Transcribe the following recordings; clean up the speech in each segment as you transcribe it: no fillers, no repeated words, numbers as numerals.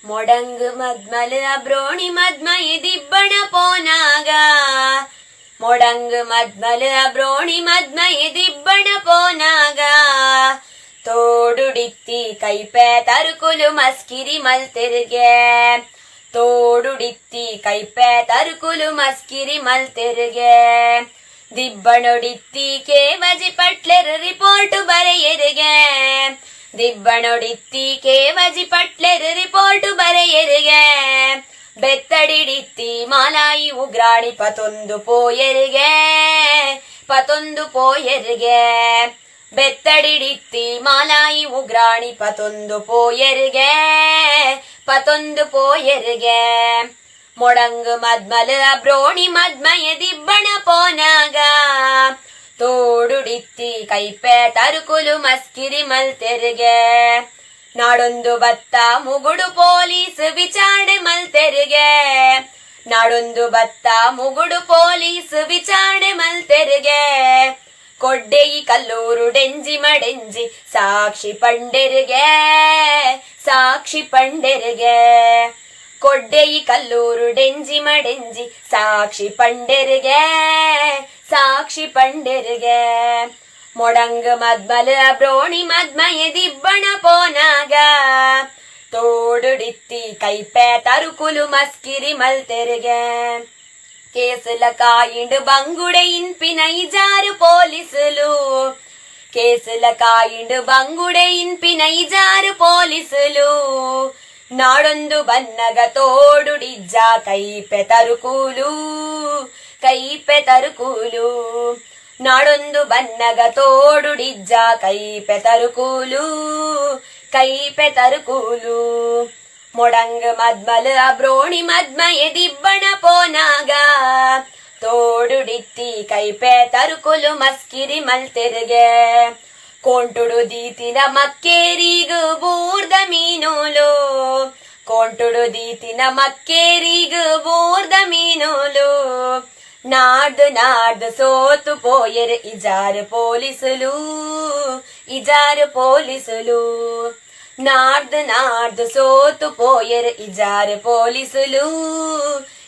ಮೊಡಂಗ್ ಮದ್ಮಲ್ ಅಬ್ರೋಣಿ ಮದ್ಮಯ ದಿಬ್ಬಣ ಪೋನಾಗ ಮೊಡಂಗ್ ಮದ್ಮಲ್ ಅಬ್ರೋಣಿ ಮದ್ಮಯ ದಿಬ್ಬಣ ಪೋನಾಗ ತೋಡುಡಿತ್ತಿ ಕೈಪೆ ತರುಕುಲು ಮಸ್ಕಿರಿ ಮಲ್ತಿರ್ಗೆ ತೋಡುಡಿತ್ತಿ ಕೈಪೆ ತರುಕುಲು ಮಸ್ಕಿರಿ ಮಲ್ತಿರ್ಗೆ ದಿಬ್ಬಣೊಡಿತ್ತಿ ಕೇವಜಿ ಪಟ್ಲೆರ್ report ಬರೆಯರಿಗೆ ದಿಬ್ಬಣೊಡಿತ್ತಿ ಕೇವಜಿ ಪಟ್ಲೆರ್ report ಬರೆಯರಿಗೆ ಬೆತ್ತಡಿಡಿತ್ತಿ ಮಾಲಾಯಿ ಉಗ್ರಾಣಿ ಪತೊಂದು ಪೋಯರಿಗೆ ಬೆತ್ತಡಿಡಿತ್ತಿ ಮಾಲಾಯಿ ಉಗ್ರಾಣಿ ಪತೊಂದು ಪೋಯರಿಗೆ ಮೊಡಂಗ್ ಮದ್ಮಲ್ ಅಬ್ರೋಣಿ ಮದ್ಮಯ ದಿಬ್ಬಣ ಪೋನಾಗ ತೋಡುಡಿತ್ತಿ ಕೈಪೆ ತರುಕುಲು ಮಸ್ಕಿರಿ ಮಲ್ತೆರಿಗೆ ನಾಡೊಂದು ಬತ್ತ ಮುಗುಡು ಪೊಲೀಸ್ ವಿಚಾರಣೆ ಮಲ್ತೆರಿಗೆ ನಾಡೊಂದು ಬತ್ತ ಮುಗುಡು ಪೊಲೀಸ್ ವಿಚಾರಣೆ ಮಲ್ತೆರಿಗೆ ಕೊಡ್ಡೆಯಿ ಕಲ್ಲೂರು ಡೆಂಜಿ ಮಡೆಂಜಿ ಸಾಕ್ಷಿ ಪಂಡೆರಿಗೆ ಕೊಡ್ಡೆಯಿ ಕಲ್ಲೂರು ಡೆಂಜಿ ಮಡೆಂಜಿ ಸಾಕ್ಷಿ ಪಂಡೆರಿಗೆ ಮೊಡಂಗ್ ಮದ್ಮಲ್ ಅಬ್ರೋಣಿ ಮದ್ಮಯ ದಿಬ್ಬಣ ಪೋನಾಗ ತೋಡುಡಿತ್ತಿ ಕೈಪೆ ತರುಕುಲು ಮಸ್ಕಿರಿ ಮಲ್ತೆರಿಗೆ ಕೇಸಲ ಕಾಯಿಂಡು ಬಂಗುಡೆ ಇನ್ಪಿನ ಇಜಾರು ಪೊಲೀಸುಲು ಕೇಸಲ ಕಾಯಿಂಡು ಬಂಗುಡೆ ಇನ್ಪಿನ ಇಜಾರು ಪೊಲೀಸುಲು ನಾಡೊಂದು ಬನ್ನಗ ತೋಡುಡಿಜ್ಜ ಕೈಪೆ ತರುಕೂಲು ನಾಡೊಂದು ಬನ್ನಗ ತೋಡುಡಿಜ್ಜ ಕೈಪೆ ತರುಕೂಲು ಮೊಡಂಗ್ ಮದ್ಮಲ್ ಅಬ್ರೋಣಿ ಮದ್ಮಯ ದಿಬ್ಬಣ ಪೋನಾಗ ತೋಡುಡಿತ್ತಿ ಕೈಪೆ ತರುಕುಲು ಮಸ್ಕಿರಿ ಮಲ್ತೆರಿಗೆ ಕೋಂಟುಡು ದೀತಿನ ಮಕ್ಕೇರಿಗು ಬೂರ್ದ ಮೀನೋಲು ಕೋಂಟುಡು ದೀತಿನ ಮಕ್ಕೇರಿಗು ಬೂರ್ದ ಮೀನೋಲು ನಾಡ್ದು ಸೋತು ಪೋಯರ್ ಇಜಾರು ಪೊಲೀಸುಲು ನಾಡ್ದು ಸೋತು ಪೋಯರ್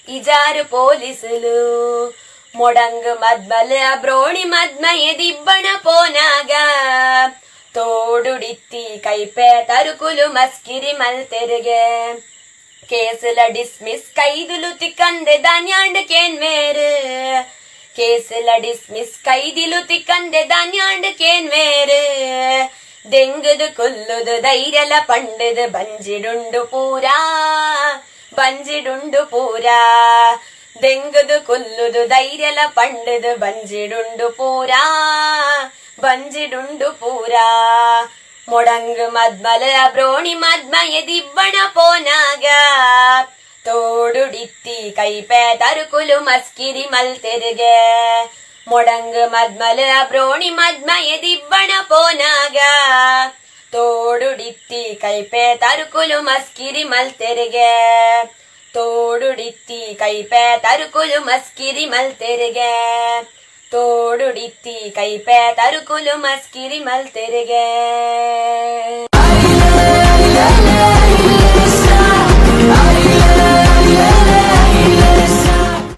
ಇಜಾರು ಪೊಲೀಸುಲು ಮೊಡಂಗ್ ಮದ್ಮಲ್ ಅಬ್ರೋಣಿ ಮದ್ಮಯ ದಿಬ್ಬಣ ಪೋನಾಗ ತೋಡುಡಿತ್ತಿ ಕೈಪೆ ತರುಕುಲು ಮಸ್ಕಿರಿ ಮಲ್ತೆರಿಗೆ ಕೇಸಲ ಡಿಸ್ಮಿಸ್ ಕೈದುಲು ತಿಕ್ಕಂದೆ ಧಾನ್ಯಾಂಡ್ ಕೇನ್ವೇರು ಕೇಸಲ ಡಿಸ್ಮಿಸ್ ಕೈದಿಲು ತಿಕ್ಕಂದೆ ಧಾನ್ಯಾಂಡ್ ಕೇನ್ವೇರು ದೆಂಗದು ಕೊಲ್ಲುದು ಧೈರ್ಯಲ ಪಂಡದು ಬಂಜಿಡುಂಡು ಪೂರಾ ದೆಂಗದು ಕೊಲ್ಲುದು ಧೈರ್ಯಲ ಪಂಡದು ಬಂಜಿಡುಂಡು ಪೂರಾ ಮೊಡಂಗ್ ಮದ್ಮಲ್ ಅಬ್ರೋಣಿ ಮದ್ಮಯ ದಿಬ್ಬಣ ಪೋನಾಗ ತೋಡುಡಿತ್ತಿ ಕೈಪೆ ತರುಕುಲು ಮಸ್ಕಿರಿ ಮಲ್ತೆರಿಗೆ ಮೊಡಂಗ್ ಮದ್ಮಲ್ ಅಬ್ರೋಣಿ ಮದ್ಮಯ ದಿಬ್ಬಣ ಪೋನಾಗ ತೋಡುಡಿತ್ತಿ ಕೈಪೆ ತರುಕುಲು ಮಸ್ಕಿರಿ ಮಲ್ತೆರಿಗೆ ತೋಡುಡಿತ್ತಿ ಕೈಪೆ ತರುಕುಲು ಮಸ್ಕಿರಿ ಮಲ್ತೆರಿಗೆ ತೋಡುಡಿತ್ತಿ ಕೈಪೆ ತರುಕುಲು ಮಸ್ಕಿರಿ ಮಲ್ತೆರಿಗೆ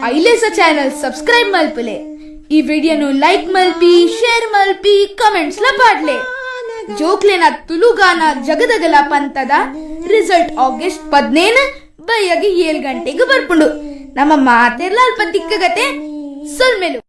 ಐಲೇಸ ಚಾನೆಲ್ ಸಬ್ಸ್ಕ್ರೈಬ್ ಮಲ್ಪಲೆ ಈ ವಿಡಿಯೋನು ಲೈಕ್ ಮಲ್ಪಿ ಶೇರ್ ಮಲ್ಪಿ ಕಮೆಂಟ್ಸ್ ಲ ಪಾಡ್ಲೆ ಜೋಕ್ಲೆನ ತುಳುಗಾನ ಜಗದಗಲ ಪಂತದ ರಿಸಲ್ಟ್ ಆಗಸ್ಟ್ 15 ಬೈಯಗೆ 7 ಗಂಟೆಗೆ ಬರ್ಪುಂಡು ನಮ್ಮ ಮಾತೆರ್ಲ ಅಲ್ಪ ದಿಕ್ಕಗತೆ ಸೊಲ್ಮೆಲು